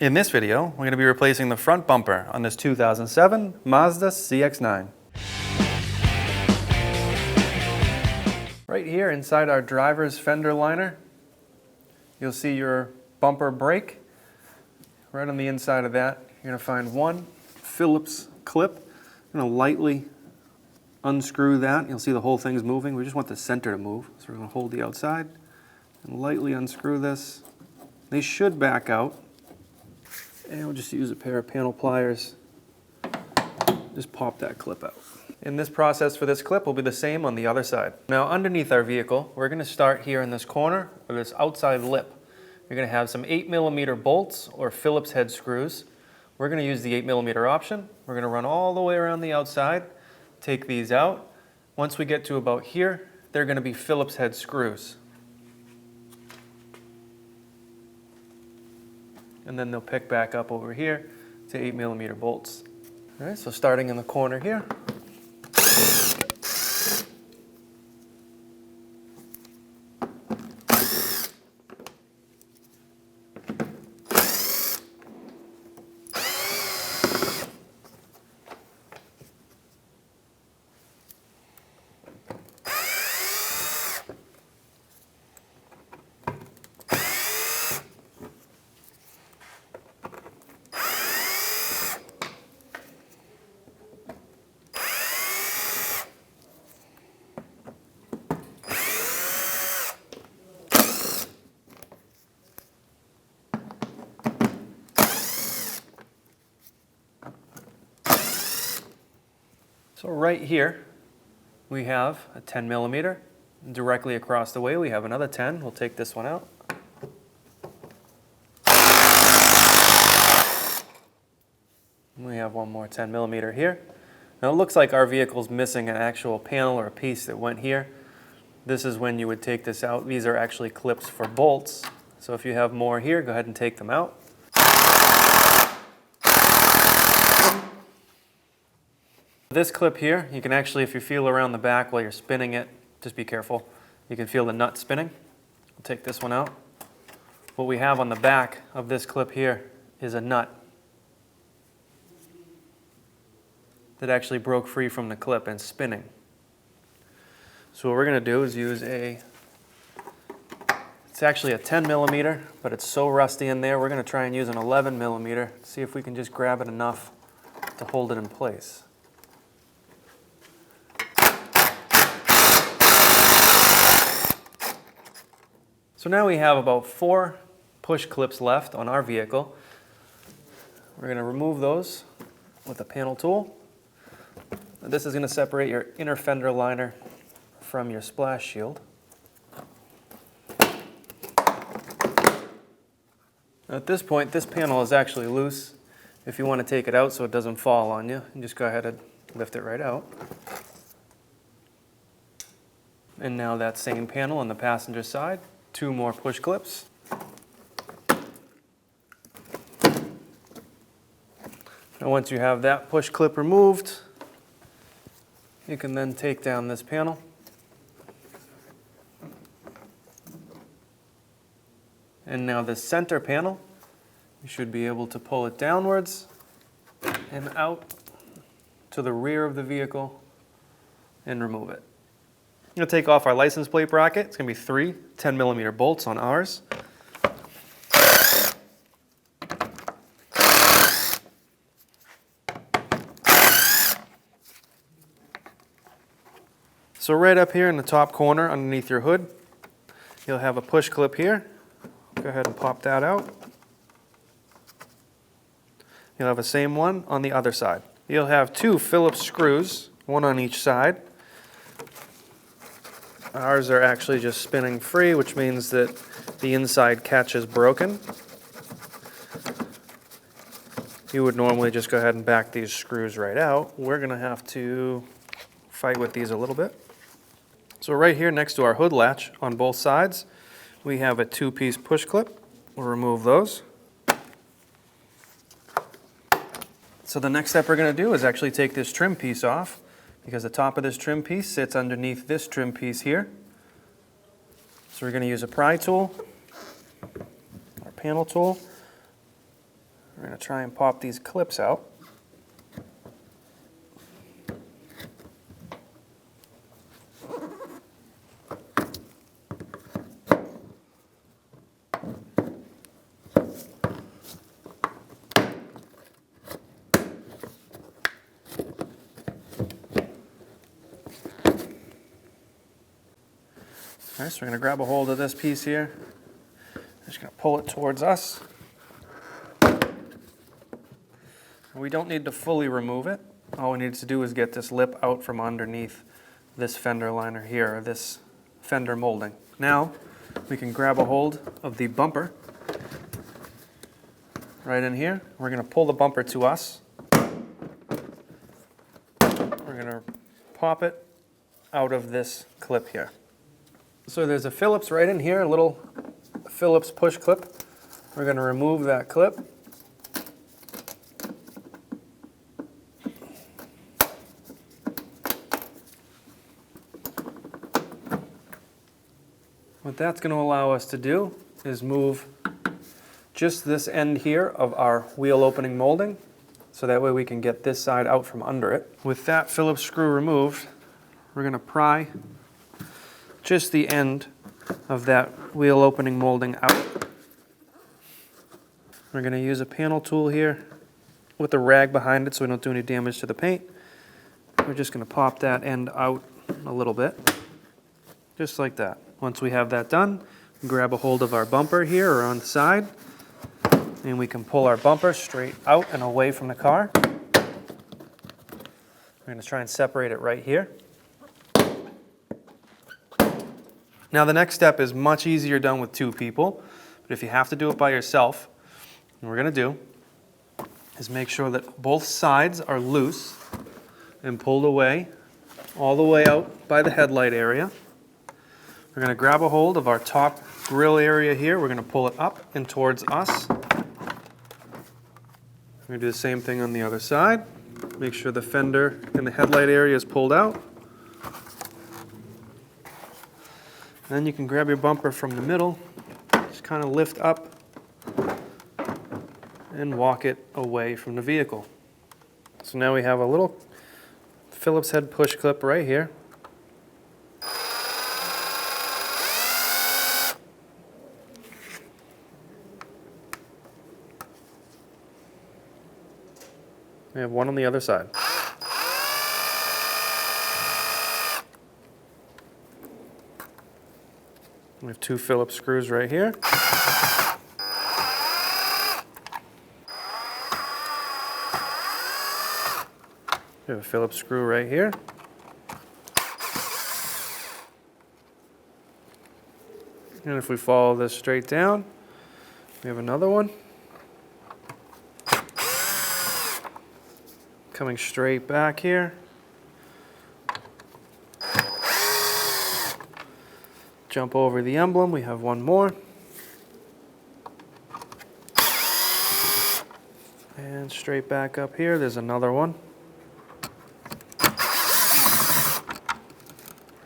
In this video, we're going to be replacing the front bumper on this 2007 Mazda CX-9. Right here inside our driver's fender liner, you'll see your bumper brake. Right on the inside of that, you're going to find one Phillips clip. I'm going to lightly unscrew that. You'll see the whole thing's moving. We just want the center to move. So we're going to hold the outside and lightly unscrew this. They should back out. And we'll just use a pair of panel pliers. Just pop that clip out. And this process for this clip will be the same on the other side. Now underneath our vehicle, we're going to start here in this corner with this outside lip. You're going to have some 8mm bolts or Phillips head screws. We're going to use the 8mm option. We're going to run all the way around the outside, take these out. Once we get to about here, they're going to be Phillips head screws. And then they'll pick back up over here to 8mm bolts. All right, so starting in the corner here. So right here, we have a 10mm. Directly across the way, we have another 10. We'll take this one out. We have one more 10mm here. Now it looks like our vehicle's missing an actual panel or a piece that went here. This is when you would take this out. These are actually clips for bolts. So if you have more here, go ahead and take them out. This clip here, you can actually, if you feel around the back while you're spinning it, just be careful. You can feel the nut spinning. We'll take this one out. What we have on the back of this clip here is a nut that actually broke free from the clip and spinning. So what we're going to do is use it's actually a 10mm, but it's so rusty in there, we're going to try and use an 11mm, see if we can just grab it enough to hold it in place. So now we have about 4 push clips left on our vehicle. We're going to remove those with a panel tool. This is going to separate your inner fender liner from your splash shield. At this point, this panel is actually loose. If you want to take it out so it doesn't fall on you, just go ahead and lift it right out. And now that same panel on the passenger side. 2 more push clips. Now once you have that push clip removed, you can then take down this panel. And now this center panel, you should be able to pull it downwards and out to the rear of the vehicle and remove it. I'm going to take off our license plate bracket. It's going to be 3 10mm bolts on ours. So right up here in the top corner underneath your hood, you'll have a push clip here. Go ahead and pop that out. You'll have the same one on the other side. You'll have 2 Phillips screws, one on each side. Ours are actually just spinning free, which means that the inside catch is broken. You would normally just go ahead and back these screws right out. We're going to have to fight with these a little bit. So right here next to our hood latch on both sides, we have a 2-piece push clip. We'll remove those. So the next step we're going to do is actually take this trim piece off, because the top of this trim piece sits underneath this trim piece here. So we're going to use a pry tool, our panel tool, We're going to try and pop these clips out. All right, so we're going to grab a hold of this piece here. Just going to pull it towards us. We don't need to fully remove it. All we need to do is get this lip out from underneath this fender liner here, or this fender molding. Now, we can grab a hold of the bumper right in here. We're going to pull the bumper to us. We're going to pop it out of this clip here. So there's a Phillips right in here, a little Phillips push clip. We're going to remove that clip. What that's going to allow us to do is move just this end here of our wheel opening molding, so that way we can get this side out from under it. With that Phillips screw removed, we're going to pry just the end of that wheel opening molding out. We're going to use a panel tool here with a rag behind it so we don't do any damage to the paint. We're just going to pop that end out a little bit, just like that. Once we have that done, grab a hold of our bumper here or on the side, and we can pull our bumper straight out and away from the car. We're going to try and separate it right here. Now the next step is much easier done with two people, but if you have to do it by yourself, what we're going to do is make sure that both sides are loose and pulled away all the way out by the headlight area. We're going to grab a hold of our top grill area here. We're going to pull it up and towards us. We're going to do the same thing on the other side. Make sure the fender and the headlight area is pulled out. Then you can grab your bumper from the middle, just kind of lift up and walk it away from the vehicle. So now we have a little Phillips head push clip right here. We have one on the other side. We have two Phillips screws right here. We have a Phillips screw right here. And if we follow this straight down, we have another one. Coming straight back here. Jump over the emblem, we have one more. And straight back up here, there's another one.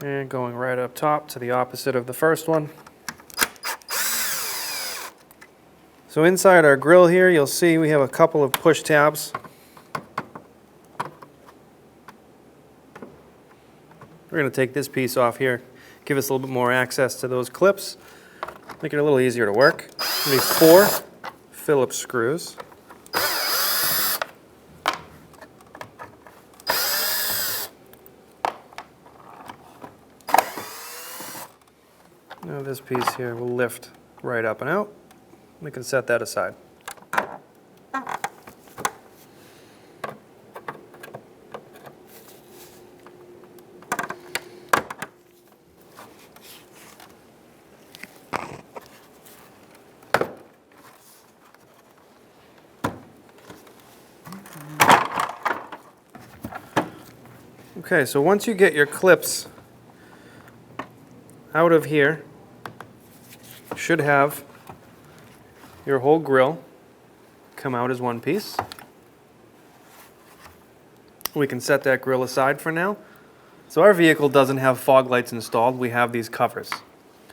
And going right up top to the opposite of the first one. So inside our grill here, you'll see we have a couple of push tabs. We're going to take this piece off here, give us a little bit more access to those clips, make it a little easier to work. We need 4 Phillips screws. Now this piece here will lift right up and out. We can set that aside. Okay, so once you get your clips out of here, you should have your whole grill come out as one piece. We can set that grill aside for now. So our vehicle doesn't have fog lights installed, we have these covers.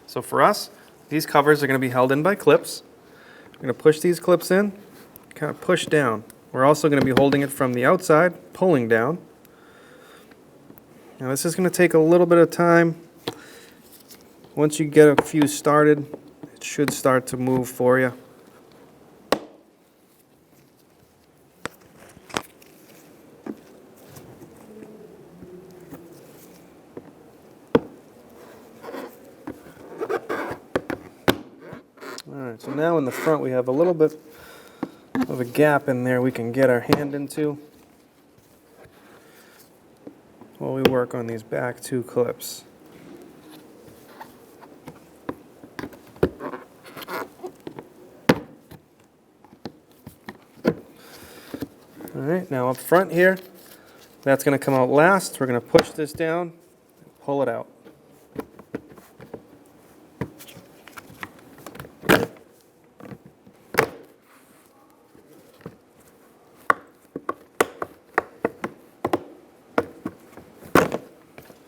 So for us, these covers are going to be held in by clips. We're going to push these clips in, kind of push down. We're also going to be holding it from the outside, pulling down. Now this is going to take a little bit of time. Once you get a few started, it should start to move for you. Alright, so now in the front we have a little bit of a gap in there we can get our hand into while we work on these back two clips. Alright, now up front here, that's going to come out last. We're going to push this down and pull it out.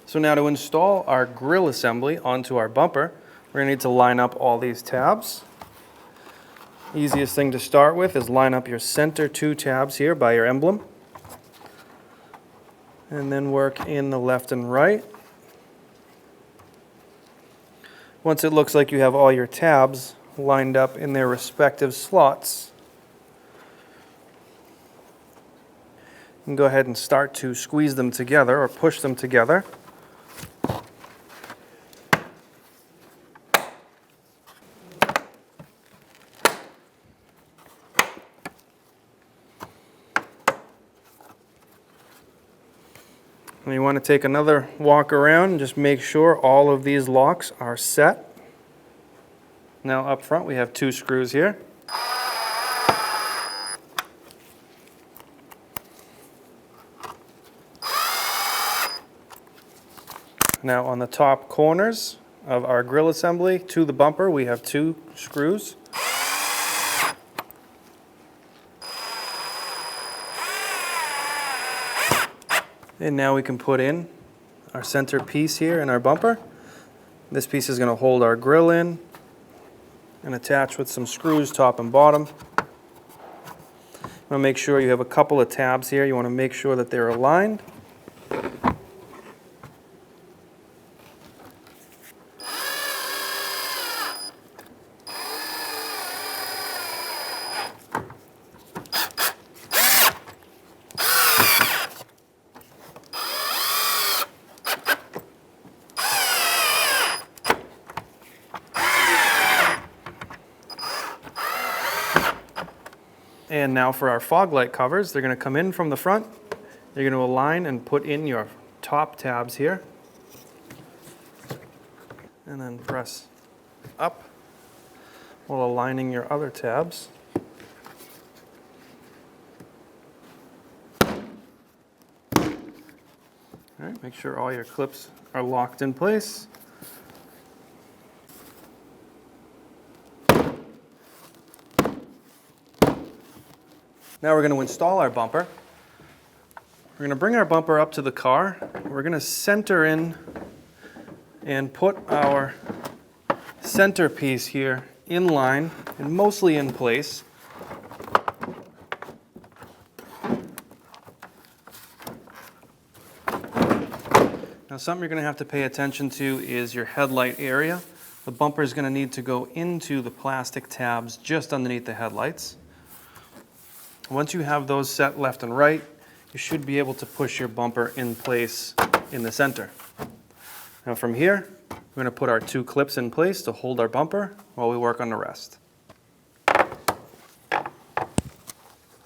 So now to install our grill assembly onto our bumper, we're going to need to line up all these tabs. Easiest thing to start with is line up your center two tabs here by your emblem. And then work in the left and right. Once it looks like you have all your tabs lined up in their respective slots, you can go ahead and start to squeeze them together or push them together. And you want to take another walk around and just make sure all of these locks are set. Now up front we have two screws here. Now on the top corners of our grill assembly to the bumper we have two screws. And now we can put in our center piece here in our bumper. This piece is going to hold our grill in and attach with some screws top and bottom. You want to make sure you have a couple of tabs here. You want to make sure that they're aligned. And now for our fog light covers, they're going to come in from the front. You're going to align and put in your top tabs here. And then press up while aligning your other tabs. All right, make sure all your clips are locked in place. Now we're going to install our bumper. We're going to bring our bumper up to the car. We're going to center in and put our center piece here in line and mostly in place. Now something you're going to have to pay attention to is your headlight area. The bumper is going to need to go into the plastic tabs just underneath the headlights. Once you have those set left and right, you should be able to push your bumper in place in the center. Now from here, we're going to put our two clips in place to hold our bumper while we work on the rest.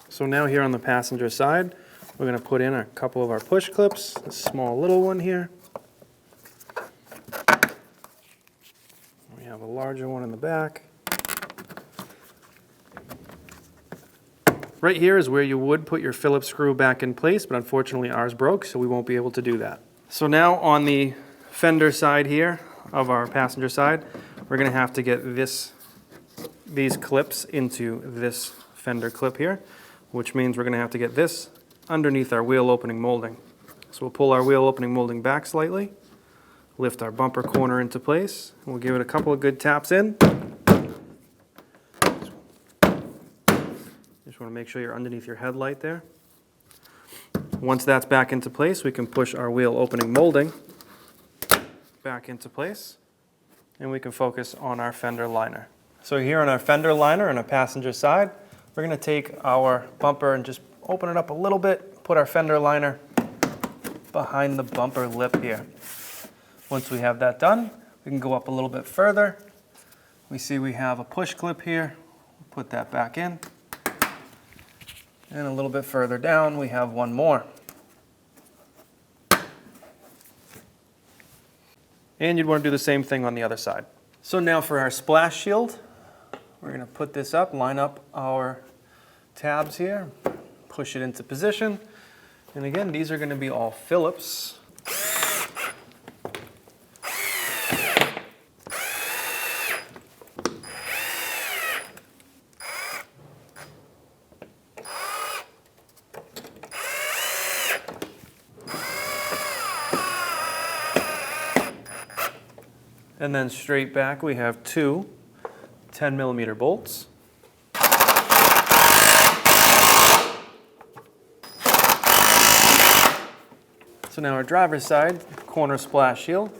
So now here on the passenger side, we're going to put in a couple of our push clips, a small little one here. We have a larger one in the back. Right here is where you would put your Phillips screw back in place, but unfortunately ours broke, so we won't be able to do that. So now on the fender side here of our passenger side, we're going to have to get these clips into this fender clip here, which means we're going to have to get this underneath our wheel opening molding. So we'll pull our wheel opening molding back slightly, lift our bumper corner into place, and we'll give it a couple of good taps in. Just want want to make sure you're underneath your headlight there. Once that's back into place, we can push our wheel opening molding back into place, and we can focus on our fender liner. So here on our fender liner on the passenger side, we're going to take our bumper and just open it up a little bit, put our fender liner behind the bumper lip here. Once we have that done, we can go up a little bit further. We see we have a push clip here. Put that back in. And a little bit further down, we have one more. And you'd want to do the same thing on the other side. So now for our splash shield, we're going to put this up, line up our tabs here, push it into position. And again, these are going to be all Phillips. And then straight back we have two 10mm bolts. So now our driver's side, corner splash shield.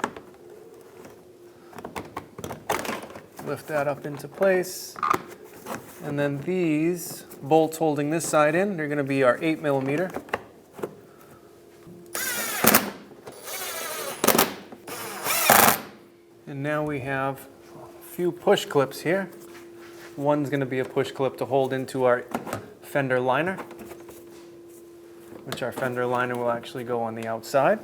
Lift that up into place. And then these bolts holding this side in, they're going to be our 8mm. And now we have a few push clips here. One's going to be a push clip to hold into our fender liner, which our fender liner will actually go on the outside.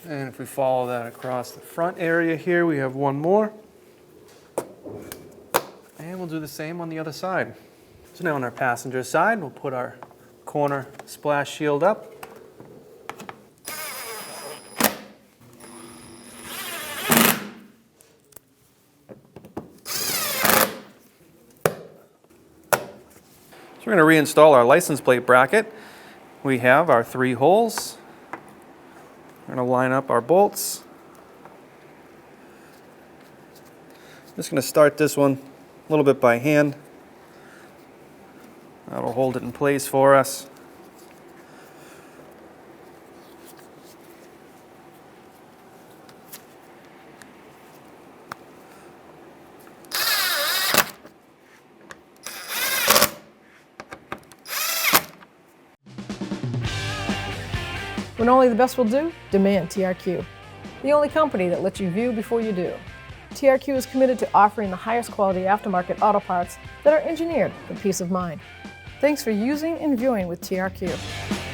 And if we follow that across the front area here, we have one more. And we'll do the same on the other side. So now on our passenger side, we'll put our corner splash shield up. So we're going to reinstall our license plate bracket. We have our 3 holes. We're going to line up our bolts. Just going to start this one a little bit by hand. That'll hold it in place for us. When only the best will do, demand TRQ. The only company that lets you view before you do. TRQ is committed to offering the highest quality aftermarket auto parts that are engineered for peace of mind. Thanks for using and viewing with TRQ.